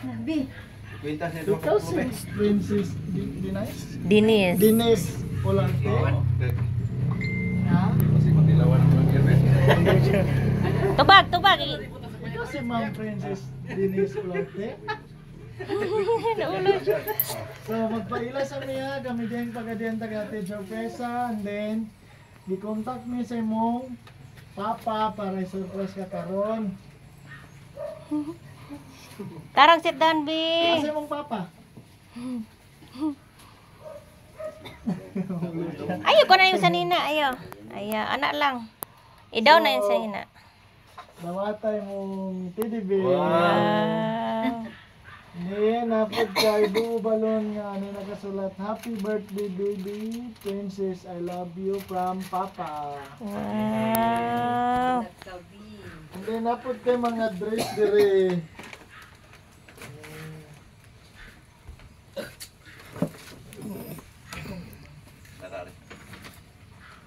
Nabi. Kwintas niya doon. Ikaw si Princess Dinis. Dines Olarte. Ha? Kasi kung dilawan ang mga girl. Tubag, tubag. Ikaw si Ma'am Princess Dines Olarte. Naulog. So magpaila sa miya kami din pagadian tagatid sorpresa and then gi-contact mi sa imong papa para surprise ka karon. Tarang sit down, B. Asa imong papa? Ayo ko na yung sanina, ayo. Ayo, anak lang. Idaw na yung sanina. Dawatay mong teddy bear. Wow. Ni napod kay buo balon nga ani nakasulat happy birthday baby princess I love you from papa. Wow. And then napod kay mga dress dire.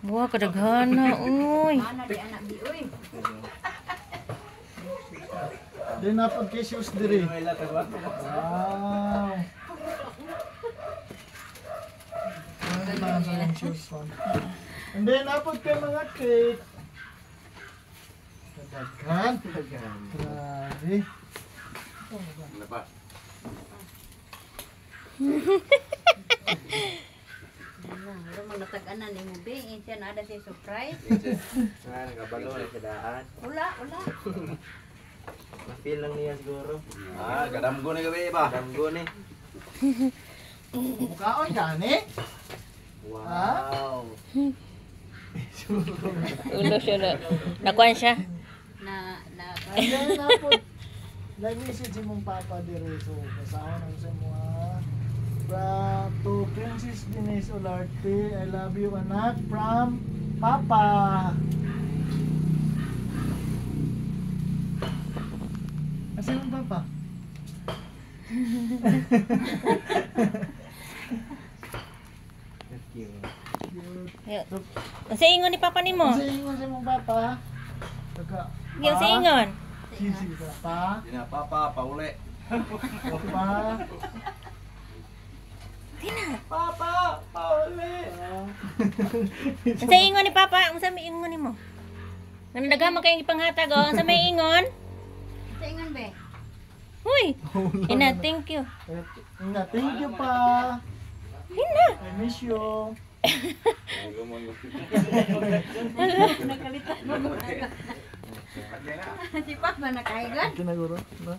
Buah kadaghana, uy. Mana di anak bi uy. Then napod kay shoes dire. Wow. Ano ba ang shoes one? And then napod kay mga cake. Kadaghan. Grabe. Lepas. Ano man natag-anan ni mo be, siya na ada siya surprise. Ah, nagabalo na sa daan. Wala, wala. Na-feel lang niya siguro. Ah, kadamgo na gabi ba? Damgo ni. Mukhaon gani? Wow. Ulo siya na. Nakuan siya. Na And then napod nag-message mong papa dire so kasama na sa mga to Princess Dines Olarte, I love you anak from papa. Asa yung papa? Thank you. Ang sa ingon ni papa nimo? Asa yung sa mong papa? Taga Yung sa ingon. Sisi papa. Di na papa, pauli. Papa. Papa, pauli. Ang sa ingon ni papa, ang sa may ingon nimo. Nandaga man kayong ipanghatag oh. Ang sa may ingon. sa ingon be. Huy. Ina, thank you. Nga, thank you pa. Ina. I miss you. Nakalitan mo. Si Papa nakaigan. Kinaguro. No?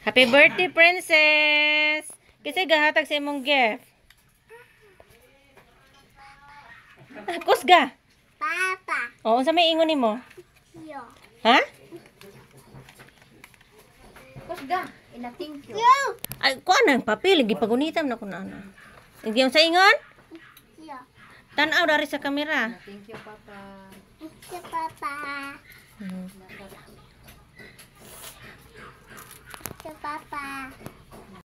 Happy birthday, princess. Kasi gahatag sa imong gift. Kusga. Papa. Oo, sa may ingon nimo. Yo. Ha? Kusga, ina thank you. Ay, kuan na papel, gipagunitam na kun ana. Yung sa ingon? Yo. Tan-aw dari sa kamera. Thank you Papa. Thank you, Papa. Hmm. Thank you, Papa.